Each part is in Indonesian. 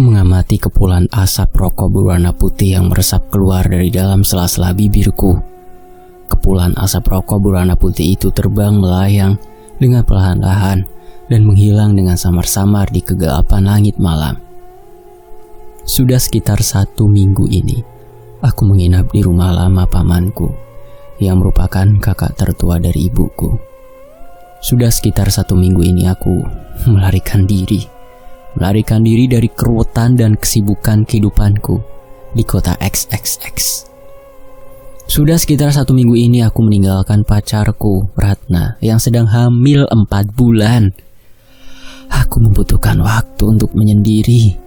Aku mengamati kepulan asap rokok berwarna putih yang meresap keluar dari dalam sela-sela bibirku. Kepulan asap rokok berwarna putih itu terbang melayang dengan perlahan-lahan dan menghilang dengan samar-samar di kegelapan langit malam. Sudah sekitar 1 minggu ini, aku menginap di rumah lama pamanku, yang merupakan kakak tertua dari ibuku. Sudah sekitar 1 minggu ini aku melarikan diri dari keruwetan dan kesibukan kehidupanku di kota XXX. Sudah sekitar 1 minggu ini aku meninggalkan pacarku, Ratna, yang sedang hamil 4 bulan. Aku membutuhkan waktu untuk menyendiri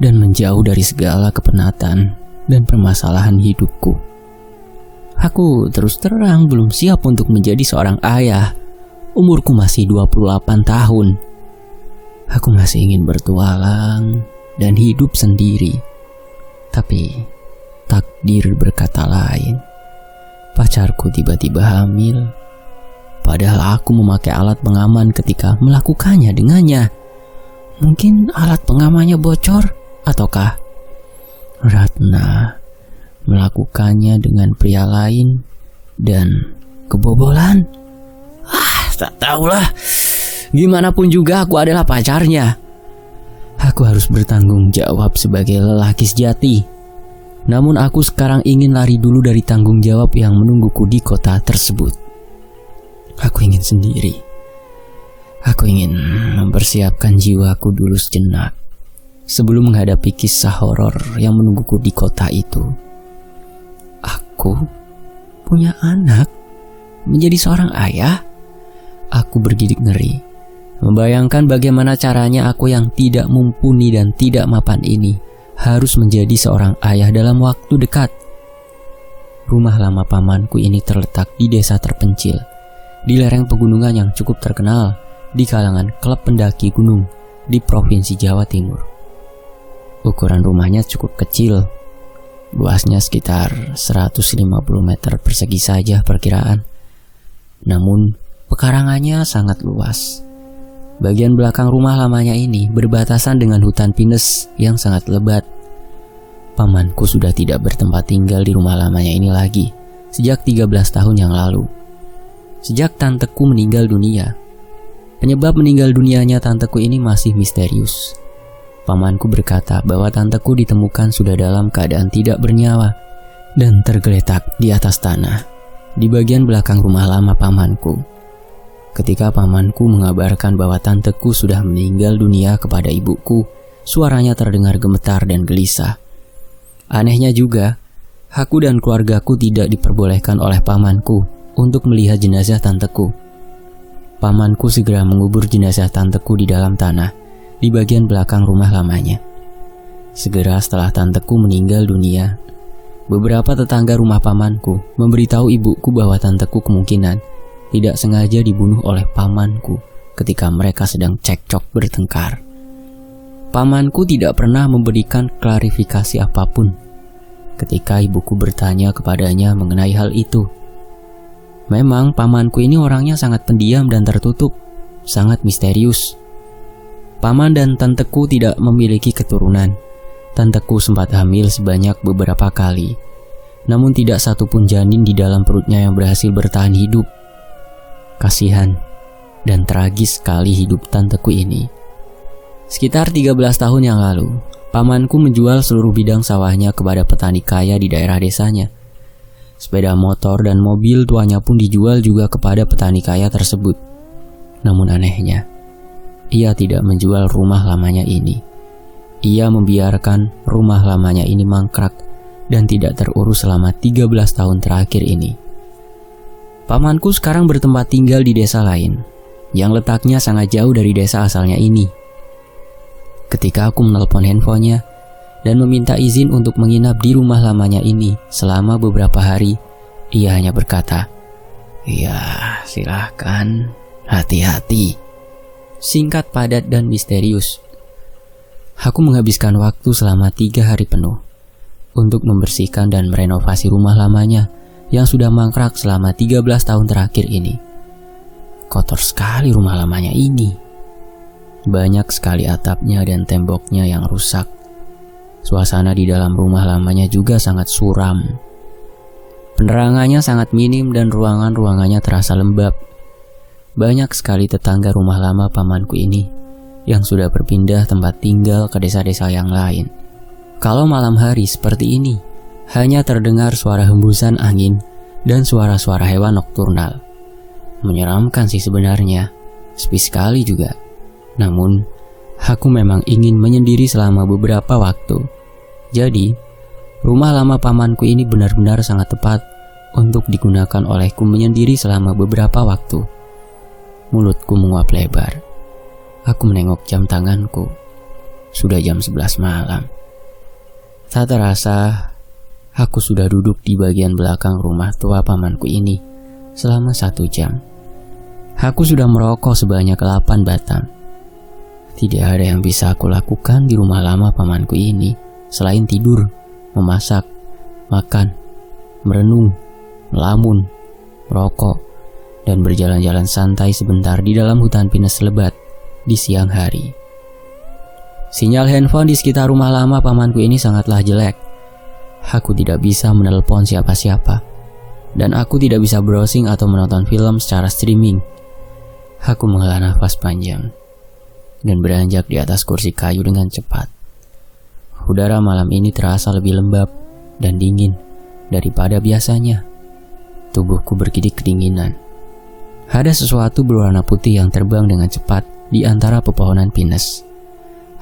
dan menjauh dari segala kepenatan dan permasalahan hidupku. Aku terus terang belum siap untuk menjadi seorang ayah. Umurku masih 28 tahun. Aku masih ingin bertualang dan hidup sendiri. Tapi takdir berkata lain. Pacarku tiba-tiba hamil. Padahal aku memakai alat pengaman ketika melakukannya dengannya. Mungkin alat pengamannya bocor, ataukah Ratna melakukannya dengan pria lain dan kebobolan? Tak tahulah. Gimana pun juga aku adalah pacarnya. Aku harus bertanggung jawab sebagai lelaki sejati. Namun aku sekarang ingin lari dulu dari tanggung jawab yang menungguku di kota tersebut. Aku ingin sendiri. Aku ingin mempersiapkan jiwaku dulu sejenak sebelum menghadapi kisah horor yang menungguku di kota itu. Aku punya anak, menjadi seorang ayah. Aku bergidik ngeri, membayangkan bagaimana caranya aku yang tidak mumpuni dan tidak mapan ini harus menjadi seorang ayah dalam waktu dekat. Rumah lama pamanku ini terletak di desa terpencil, di lereng pegunungan yang cukup terkenal di kalangan klub pendaki gunung di Provinsi Jawa Timur. Ukuran rumahnya cukup kecil, luasnya sekitar 150 meter persegi saja perkiraan. Namun pekarangannya sangat luas. Bagian belakang rumah lamanya ini berbatasan dengan hutan pinus yang sangat lebat. Pamanku sudah tidak bertempat tinggal di rumah lamanya ini lagi sejak 13 tahun yang lalu. Sejak tanteku meninggal dunia. Penyebab meninggal dunianya tanteku ini masih misterius. Pamanku berkata bahwa tanteku ditemukan sudah dalam keadaan tidak bernyawa dan tergeletak di atas tanah di bagian belakang rumah lama pamanku. Ketika pamanku mengabarkan bahwa tanteku sudah meninggal dunia kepada ibuku, suaranya terdengar gemetar dan gelisah. Anehnya juga, aku dan keluargaku tidak diperbolehkan oleh pamanku untuk melihat jenazah tanteku. Pamanku segera mengubur jenazah tanteku di dalam tanah di bagian belakang rumah lamanya. Segera setelah tanteku meninggal dunia, beberapa tetangga rumah pamanku memberitahu ibuku bahwa tanteku kemungkinan tidak sengaja dibunuh oleh pamanku ketika mereka sedang cekcok bertengkar. Pamanku tidak pernah memberikan klarifikasi apapun ketika ibuku bertanya kepadanya mengenai hal itu. Memang pamanku ini orangnya sangat pendiam dan tertutup, sangat misterius. Paman dan tanteku tidak memiliki keturunan. Tanteku sempat hamil sebanyak beberapa kali, namun tidak satupun janin di dalam perutnya yang berhasil bertahan hidup. Kasihan dan tragis sekali hidup tanteku ini. Sekitar 13 tahun yang lalu, pamanku menjual seluruh bidang sawahnya kepada petani kaya di daerah desanya. Sepeda motor dan mobil tuanya pun dijual juga kepada petani kaya tersebut. Namun anehnya, ia tidak menjual rumah lamanya ini. Ia membiarkan rumah lamanya ini mangkrak dan tidak terurus selama 13 tahun terakhir ini. Pamanku sekarang bertempat tinggal di desa lain, yang letaknya sangat jauh dari desa asalnya ini. Ketika aku menelpon handphonenya dan meminta izin untuk menginap di rumah lamanya ini selama beberapa hari, ia hanya berkata, "Ya, silahkan, hati-hati." Singkat, padat, dan misterius. Aku menghabiskan waktu selama 3 hari penuh untuk membersihkan dan merenovasi rumah lamanya yang sudah mangkrak selama 13 tahun terakhir ini. Kotor sekali rumah lamanya ini. Banyak sekali atapnya dan temboknya yang rusak Suasana di dalam rumah lamanya juga sangat suram. Penerangannya sangat minim dan ruangan-ruangannya terasa lembab. Banyak sekali tetangga rumah lama pamanku ini yang sudah berpindah tempat tinggal ke desa-desa yang lain. Kalau malam hari seperti ini, hanya terdengar suara hembusan angin dan suara-suara hewan nokturnal. Menyeramkan sih sebenarnya, sepi sekali juga. Namun, aku memang ingin menyendiri selama beberapa waktu. Jadi, rumah lama pamanku ini benar-benar sangat tepat untuk digunakan olehku menyendiri selama beberapa waktu. Mulutku menguap lebar. Aku menengok jam tanganku. Sudah jam 11 malam. Tak terasa, aku sudah duduk di bagian belakang rumah tua pamanku ini selama 1 jam. Aku sudah merokok sebanyak 8 batang. Tidak ada yang bisa aku lakukan di rumah lama pamanku ini selain tidur, memasak, makan, merenung, melamun, merokok, dan berjalan-jalan santai sebentar di dalam hutan pinus lebat di siang hari. Sinyal handphone di sekitar rumah lama pamanku ini sangatlah jelek. Aku tidak bisa menelepon siapa-siapa, dan aku tidak bisa browsing atau menonton film secara streaming. Aku menghela nafas panjang dan beranjak di atas kursi kayu dengan cepat. Udara malam ini terasa lebih lembab dan dingin daripada biasanya. Tubuhku berkedip kedinginan. Ada sesuatu berwarna putih yang terbang dengan cepat di antara pepohonan pinus.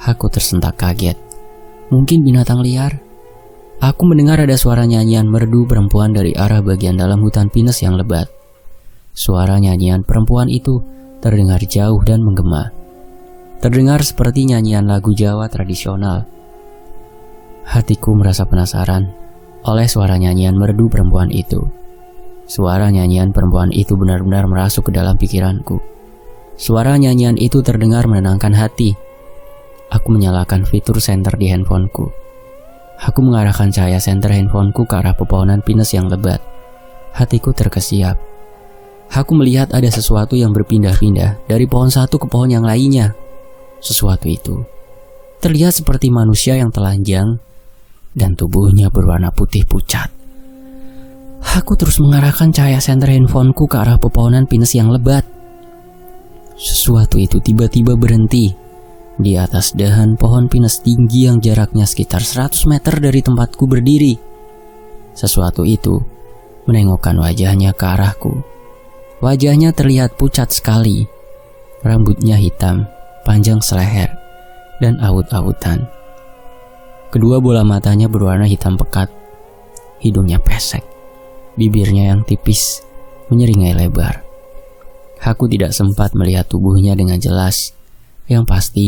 Aku tersentak kaget. Mungkin binatang liar? Aku mendengar ada suara nyanyian merdu perempuan dari arah bagian dalam hutan pinus yang lebat. Suara nyanyian perempuan itu terdengar jauh dan menggema. Terdengar seperti nyanyian lagu Jawa tradisional. Hatiku merasa penasaran oleh suara nyanyian merdu perempuan itu. Suara nyanyian perempuan itu benar-benar merasuk ke dalam pikiranku. Suara nyanyian itu terdengar menenangkan hati. Aku menyalakan fitur senter di handphoneku. Aku mengarahkan cahaya senter handphoneku ke arah pepohonan pinus yang lebat. Hatiku terkesiap. Aku melihat ada sesuatu yang berpindah-pindah dari pohon satu ke pohon yang lainnya. Sesuatu itu terlihat seperti manusia yang telanjang dan tubuhnya berwarna putih pucat. Aku terus mengarahkan cahaya senter handphoneku ke arah pepohonan pinus yang lebat. Sesuatu itu tiba-tiba berhenti di atas dahan pohon pinus tinggi yang jaraknya sekitar 100 meter dari tempatku berdiri. Sesuatu itu menengokkan wajahnya ke arahku. Wajahnya terlihat pucat sekali. Rambutnya hitam, panjang seleher, dan aut-autan. Kedua bola matanya berwarna hitam pekat. Hidungnya pesek. Bibirnya yang tipis menyeringai lebar. Aku tidak sempat melihat tubuhnya dengan jelas. Yang pasti,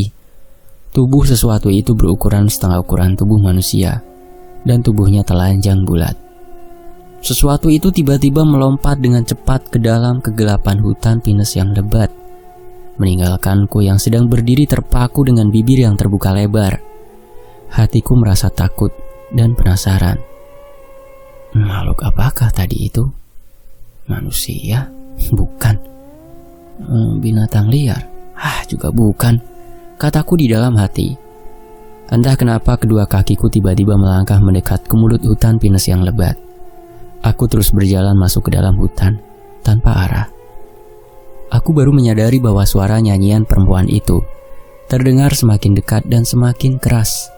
tubuh sesuatu itu berukuran setengah ukuran tubuh manusia, dan tubuhnya telanjang bulat. Sesuatu itu tiba-tiba melompat dengan cepat ke dalam kegelapan hutan pinus yang lebat, meninggalkanku yang sedang berdiri terpaku dengan bibir yang terbuka lebar. Hatiku merasa takut dan penasaran. Makhluk apakah tadi itu? Manusia? Bukan. Binatang liar? Juga bukan. Kataku di dalam hati. Entah kenapa kedua kakiku tiba-tiba melangkah mendekat ke mulut hutan pinus yang lebat. Aku terus berjalan masuk ke dalam hutan tanpa arah. Aku baru menyadari bahwa suara nyanyian perempuan itu terdengar semakin dekat dan semakin keras.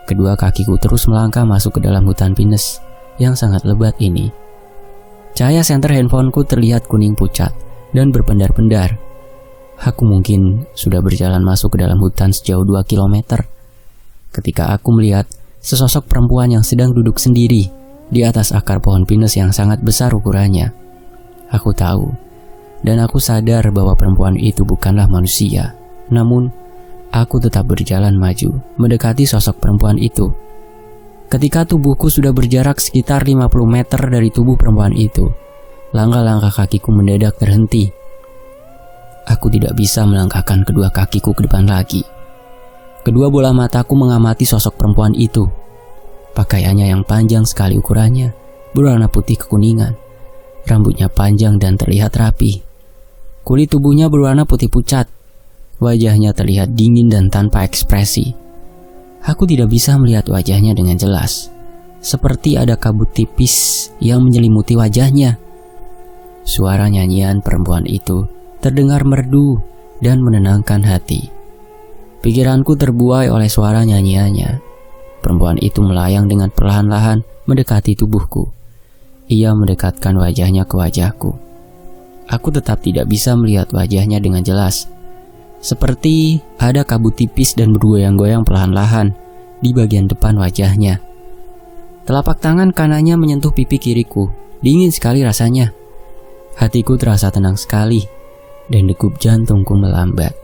Kedua kakiku terus melangkah masuk ke dalam hutan pinus yang sangat lebat ini. Cahaya senter handphoneku terlihat kuning pucat dan berpendar-pendar. Aku mungkin sudah berjalan masuk ke dalam hutan sejauh 2 km. Ketika aku melihat sesosok perempuan yang sedang duduk sendiri di atas akar pohon pinus yang sangat besar ukurannya. Aku tahu dan aku sadar bahwa perempuan itu bukanlah manusia. Namun, aku tetap berjalan maju, mendekati sosok perempuan itu. Ketika tubuhku sudah berjarak sekitar 50 meter dari tubuh perempuan itu, langkah-langkah kakiku mendadak terhenti. Aku tidak bisa melangkahkan kedua kakiku ke depan lagi. Kedua bola mataku mengamati sosok perempuan itu. Pakaiannya yang panjang sekali ukurannya, berwarna putih kekuningan. Rambutnya panjang dan terlihat rapi. Kulit tubuhnya berwarna putih pucat. Wajahnya terlihat dingin dan tanpa ekspresi. Aku tidak bisa melihat wajahnya dengan jelas. Seperti ada kabut tipis yang menyelimuti wajahnya. Suara nyanyian perempuan itu terdengar merdu dan menenangkan hati. Pikiranku terbuai oleh suara nyanyiannya. Perempuan itu melayang dengan perlahan-lahan mendekati tubuhku. Ia mendekatkan wajahnya ke wajahku. Aku tetap tidak bisa melihat wajahnya dengan jelas. Seperti ada kabut tipis dan bergoyang-goyang perlahan-lahan di bagian depan wajahnya. Telapak tangan kanannya menyentuh pipi kiriku. Dingin sekali rasanya. Hatiku terasa tenang sekali dan degup jantungku melambat.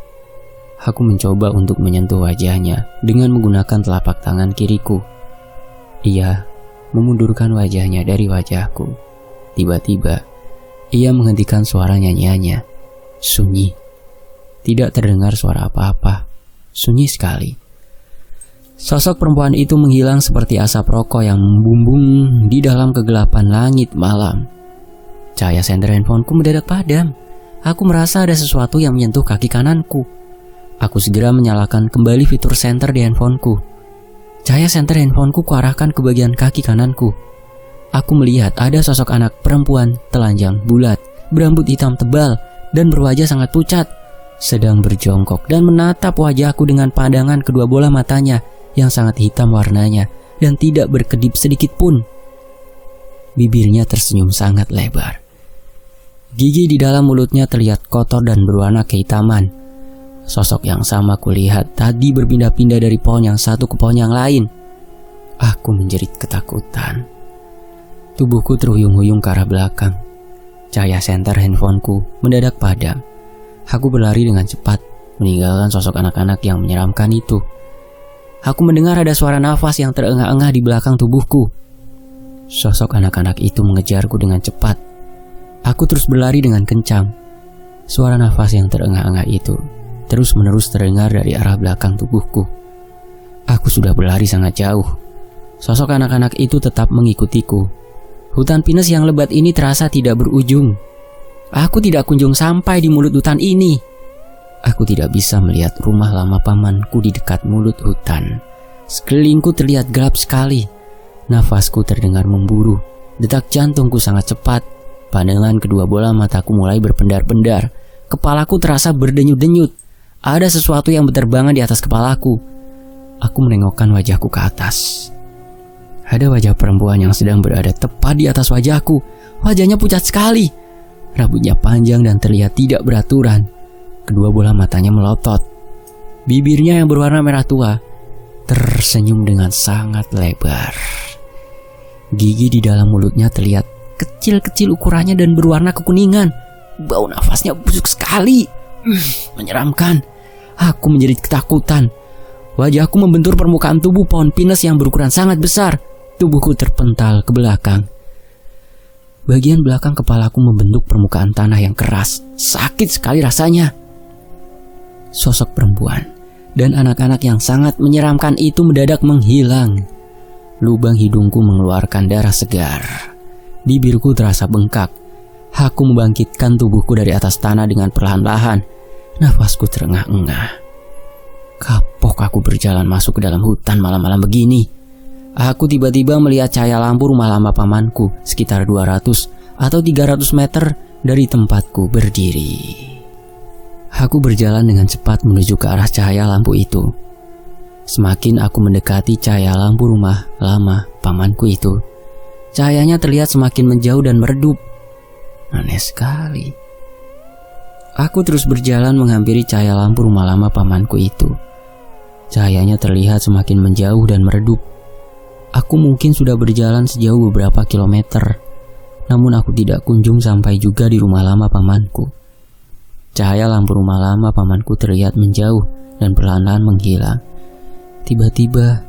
Aku mencoba untuk menyentuh wajahnya dengan menggunakan telapak tangan kiriku. Ia memundurkan wajahnya dari wajahku. Tiba-tiba, ia menghentikan suara nyanyiannya. Sunyi. Tidak terdengar suara apa-apa. Sunyi sekali. Sosok perempuan itu menghilang seperti asap rokok yang membumbung di dalam kegelapan langit malam. Cahaya senter handphoneku mendadak padam. Aku merasa ada sesuatu yang menyentuh kaki kananku. Aku segera menyalakan kembali fitur senter di handphoneku. Cahaya senter handphoneku kuarahkan ke bagian kaki kananku. Aku melihat ada sosok anak perempuan telanjang bulat, berambut hitam tebal, dan berwajah sangat pucat, sedang berjongkok dan menatap wajahku dengan pandangan kedua bola matanya yang sangat hitam warnanya dan tidak berkedip sedikit pun. Bibirnya tersenyum sangat lebar. Gigi di dalam mulutnya terlihat kotor dan berwarna kehitaman. Sosok yang sama kulihat tadi berpindah-pindah dari pohon yang satu ke pohon yang lain. Aku menjerit ketakutan. Tubuhku terhuyung-huyung ke arah belakang. Cahaya senter handphoneku mendadak padam. Aku berlari dengan cepat, meninggalkan sosok anak-anak yang menyeramkan itu. Aku mendengar ada suara nafas yang terengah-engah di belakang tubuhku. Sosok anak-anak itu mengejarku dengan cepat. Aku terus berlari dengan kencang. Suara nafas yang terengah-engah itu terus-menerus terdengar dari arah belakang tubuhku. Aku sudah berlari sangat jauh. Sosok anak-anak itu tetap mengikutiku. Hutan pinus yang lebat ini terasa tidak berujung. Aku tidak kunjung sampai di mulut hutan ini. Aku tidak bisa melihat rumah lama pamanku di dekat mulut hutan. Sekelilingku terlihat gelap sekali. Nafasku terdengar memburu. Detak jantungku sangat cepat. Pandangan kedua bola mataku mulai berpendar-pendar. Kepalaku terasa berdenyut-denyut. Ada sesuatu yang berterbangan di atas kepalaku. Aku menengokkan wajahku ke atas. Ada wajah perempuan yang sedang berada tepat di atas wajahku. Wajahnya pucat sekali. Rambutnya panjang dan terlihat tidak beraturan. Kedua bola matanya melotot. Bibirnya yang berwarna merah tua tersenyum dengan sangat lebar. Gigi di dalam mulutnya terlihat kecil-kecil ukurannya dan berwarna kekuningan. Bau nafasnya busuk sekali. Menyeramkan. Aku menjerit ketakutan. Wajahku membentur permukaan tubuh pohon pinus yang berukuran sangat besar. Tubuhku terpental ke belakang. Bagian belakang kepalaku membentuk permukaan tanah yang keras. Sakit sekali rasanya. Sosok perempuan dan anak-anak yang sangat menyeramkan itu mendadak menghilang. Lubang hidungku mengeluarkan darah segar. Bibirku terasa bengkak. Aku membangkitkan tubuhku dari atas tanah dengan perlahan-lahan. Nafasku terengah-engah. Kapok aku berjalan masuk ke dalam hutan malam-malam begini. Aku tiba-tiba melihat cahaya lampu rumah lama pamanku sekitar 200 atau 300 meter dari tempatku berdiri. Aku berjalan dengan cepat menuju ke arah cahaya lampu itu. Semakin aku mendekati cahaya lampu rumah lama pamanku itu, cahayanya terlihat semakin menjauh dan meredup. Aneh sekali. Aku terus berjalan menghampiri cahaya lampu rumah lama pamanku itu. Cahayanya terlihat semakin menjauh dan meredup. Aku mungkin sudah berjalan sejauh beberapa kilometer, namun aku tidak kunjung sampai juga di rumah lama pamanku. Cahaya lampu rumah lama pamanku terlihat menjauh dan perlahan-lahan menghilang. Tiba-tiba,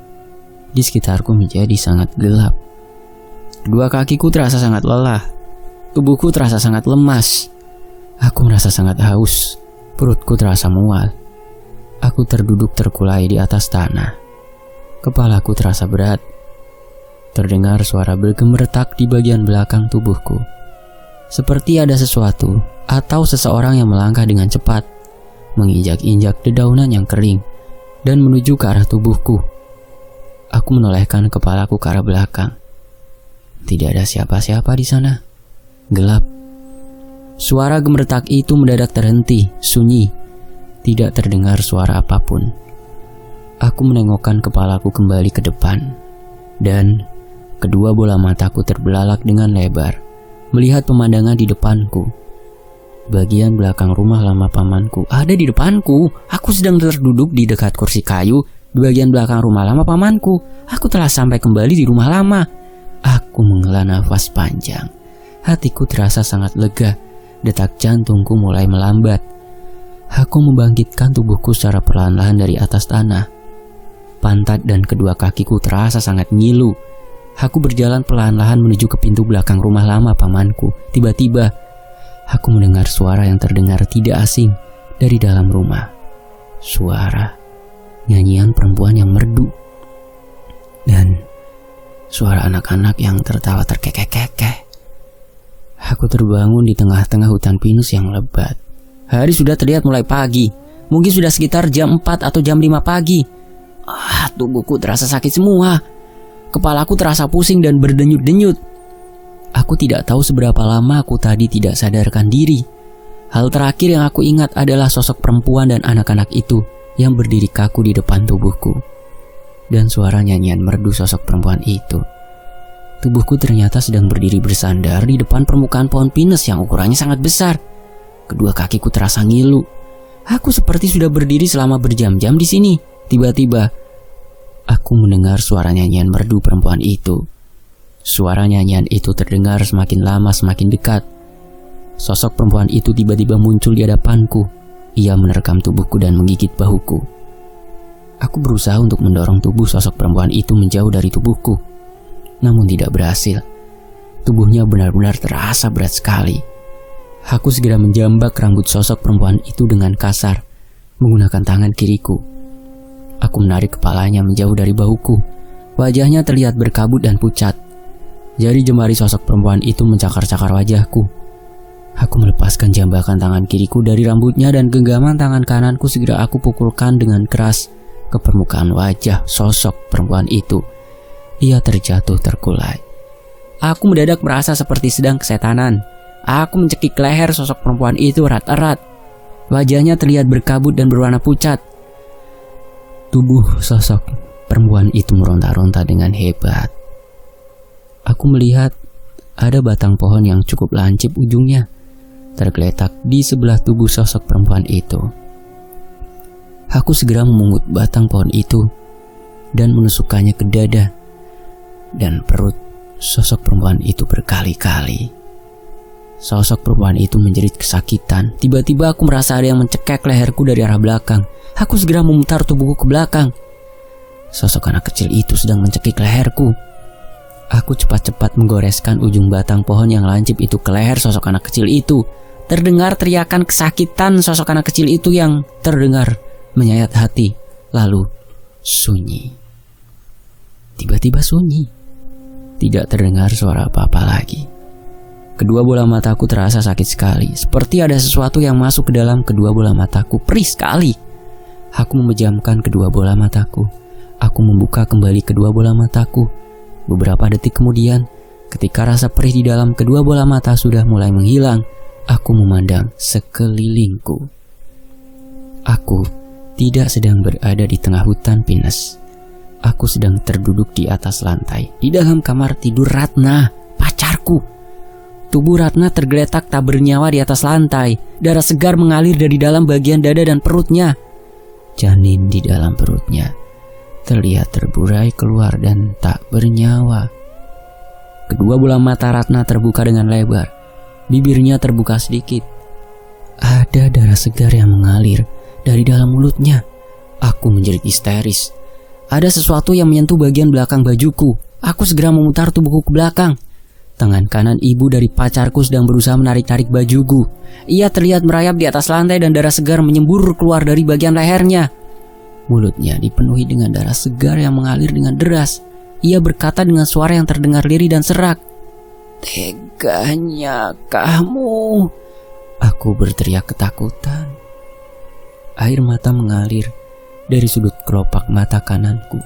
di sekitarku menjadi sangat gelap. Kedua kakiku terasa sangat lelah. Tubuhku terasa sangat lemas. Aku merasa sangat haus. Perutku terasa mual. Aku terduduk terkulai di atas tanah. Kepalaku terasa berat. Terdengar suara bergemeretak di bagian belakang tubuhku. Seperti ada sesuatu atau seseorang yang melangkah dengan cepat, menginjak-injak dedaunan yang kering, dan menuju ke arah tubuhku. Aku menolehkan kepalaku ke arah belakang. Tidak ada siapa-siapa di sana. Gelap. Suara gemeretak itu mendadak terhenti, sunyi. Tidak terdengar suara apapun. Aku menengokkan kepalaku kembali ke depan. Dan kedua bola mataku terbelalak dengan lebar, melihat pemandangan di depanku. Bagian belakang rumah lama pamanku ada di depanku. Aku sedang terduduk di dekat kursi kayu di bagian belakang rumah lama pamanku. Aku telah sampai kembali di rumah lama. Aku menghela nafas panjang. Hatiku terasa sangat lega. Detak jantungku mulai melambat. Aku membangkitkan tubuhku secara perlahan-lahan dari atas tanah. Pantat dan kedua kakiku terasa sangat ngilu. Aku berjalan perlahan-lahan menuju ke pintu belakang rumah lama pamanku. Tiba-tiba, aku mendengar suara yang terdengar tidak asing dari dalam rumah. Suara nyanyian perempuan yang merdu. Dan suara anak-anak yang tertawa terkekeh-kekeh. Aku terbangun di tengah-tengah hutan pinus yang lebat. Hari sudah terlihat mulai pagi. Mungkin sudah sekitar jam 4 atau jam 5 pagi. Tubuhku terasa sakit semua. Kepalaku terasa pusing dan berdenyut-denyut. Aku tidak tahu seberapa lama aku tadi tidak sadarkan diri. Hal terakhir yang aku ingat adalah sosok perempuan dan anak-anak itu yang berdiri kaku di depan tubuhku. Dan suara nyanyian merdu sosok perempuan itu. Tubuhku ternyata sedang berdiri bersandar di depan permukaan pohon pinus yang ukurannya sangat besar. Kedua kakiku terasa ngilu. Aku seperti sudah berdiri selama berjam-jam di sini. Tiba-tiba, aku mendengar suara nyanyian merdu perempuan itu. Suara nyanyian itu terdengar semakin lama semakin dekat. Sosok perempuan itu tiba-tiba muncul di hadapanku. Ia menerkam tubuhku dan menggigit bahuku. Aku berusaha untuk mendorong tubuh sosok perempuan itu menjauh dari tubuhku. Namun tidak berhasil. Tubuhnya benar-benar terasa berat sekali. Aku segera menjambak rambut sosok perempuan itu dengan kasar, menggunakan tangan kiriku. Aku menarik kepalanya menjauh dari bahuku. Wajahnya terlihat berkabut dan pucat. Jari jemari sosok perempuan itu mencakar-cakar wajahku. Aku melepaskan jambakan tangan kiriku dari rambutnya dan genggaman tangan kananku segera aku pukulkan dengan keras ke permukaan wajah sosok perempuan itu. Ia terjatuh terkulai. Aku mendadak merasa seperti sedang kesetanan. Aku mencekik leher sosok perempuan itu erat-erat. Wajahnya terlihat berkabut dan berwarna pucat. Tubuh sosok perempuan itu meronta-ronta dengan hebat. Aku melihat ada batang pohon yang cukup lancip ujungnya tergeletak di sebelah tubuh sosok perempuan itu. Aku segera memungut batang pohon itu dan menusukkannya ke dada dan perut sosok perempuan itu berkali-kali. Sosok perempuan itu menjerit kesakitan. Tiba-tiba aku merasa ada yang mencekik leherku dari arah belakang. Aku segera memutar tubuhku ke belakang. Sosok anak kecil itu sedang mencekik leherku. Aku cepat-cepat menggoreskan ujung batang pohon yang lancip itu ke leher sosok anak kecil itu. Terdengar teriakan kesakitan sosok anak kecil itu yang terdengar menyayat hati. Lalu sunyi. Tiba-tiba sunyi. Tidak terdengar suara apa-apa lagi. Kedua bola mataku terasa sakit sekali. Seperti ada sesuatu yang masuk ke dalam kedua bola mataku. Perih sekali. Aku memejamkan kedua bola mataku. Aku membuka kembali kedua bola mataku. Beberapa detik kemudian, ketika rasa perih di dalam kedua bola mata sudah mulai menghilang, aku memandang sekelilingku. Aku tidak sedang berada di tengah hutan pinus. Aku sedang terduduk di atas lantai, di dalam kamar tidur Ratna, pacarku. Tubuh Ratna tergeletak tak bernyawa di atas lantai. Darah segar mengalir dari dalam bagian dada dan perutnya. Janin di dalam perutnya terlihat terburai keluar dan tak bernyawa. Kedua bola mata Ratna terbuka dengan lebar. Bibirnya terbuka sedikit. Ada darah segar yang mengalir dari dalam mulutnya. Aku menjerit histeris. Ada sesuatu yang menyentuh bagian belakang bajuku. Aku segera memutar tubuhku ke belakang. Tangan kanan ibu dari pacarku sedang berusaha menarik-narik bajuku. Ia terlihat merayap di atas lantai dan darah segar menyembur keluar dari bagian lehernya. Mulutnya dipenuhi dengan darah segar yang mengalir dengan deras. Ia berkata dengan suara yang terdengar lirih dan serak. "Teganya kamu!" Aku berteriak ketakutan. Air mata mengalir dari sudut kelopak mata kananku.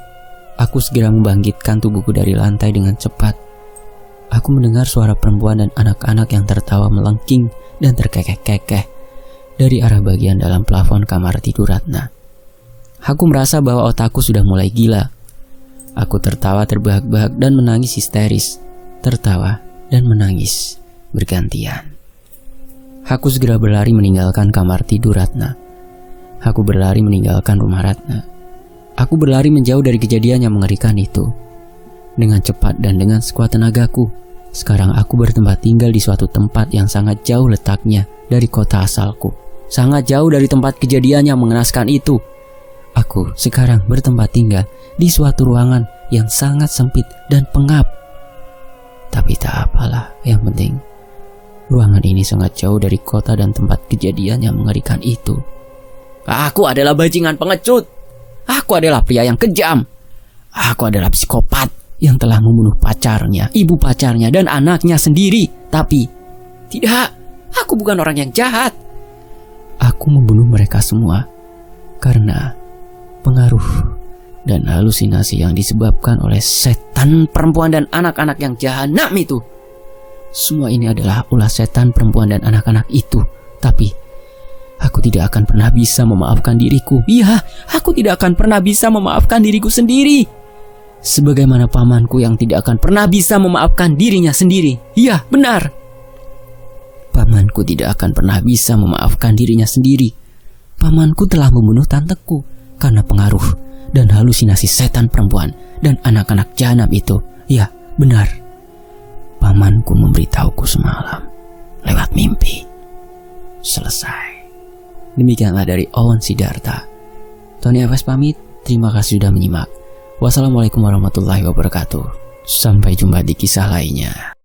Aku segera membangkitkan tubuhku dari lantai dengan cepat. Aku mendengar suara perempuan dan anak-anak yang tertawa melengking dan terkekeh-kekeh dari arah bagian dalam plafon kamar tidur Ratna. Aku merasa bahwa otakku sudah mulai gila. Aku tertawa terbahak-bahak dan menangis histeris. Tertawa dan menangis bergantian. Aku segera berlari meninggalkan kamar tidur Ratna. Aku berlari meninggalkan rumah Ratna. Aku berlari menjauh dari kejadian yang mengerikan itu. Dengan cepat dan dengan sekuat tenagaku, sekarang aku bertempat tinggal di suatu tempat yang sangat jauh letaknya dari kota asalku. Sangat jauh dari tempat kejadian yang mengenaskan itu. Aku sekarang bertempat tinggal di suatu ruangan yang sangat sempit dan pengap. Tapi tak apalah, yang penting ruangan ini sangat jauh dari kota dan tempat kejadian yang mengerikan itu. Aku adalah bajingan pengecut. Aku adalah pria yang kejam. Aku adalah psikopat yang telah membunuh pacarnya, ibu pacarnya, dan anaknya sendiri. Tapi tidak, aku bukan orang yang jahat. Aku membunuh mereka semua karena pengaruh dan halusinasi yang disebabkan oleh setan perempuan dan anak-anak yang jahanam itu. Semua ini adalah ulah setan perempuan dan anak-anak itu. Tapi aku tidak akan pernah bisa memaafkan diriku. Iya, aku tidak akan pernah bisa memaafkan diriku sendiri. Sebagaimana pamanku yang tidak akan pernah bisa memaafkan dirinya sendiri. Iya, benar. Pamanku tidak akan pernah bisa memaafkan dirinya sendiri. Pamanku telah membunuh tanteku karena pengaruh dan halusinasi setan perempuan dan anak-anak jahanam itu. Ya, benar. Pamanku memberitahuku semalam lewat mimpi. Selesai. Demikianlah dari Owen Siddhartha. Tony Efes pamit. Terima kasih sudah menyimak. Wassalamualaikum warahmatullahi wabarakatuh. Sampai jumpa di kisah lainnya.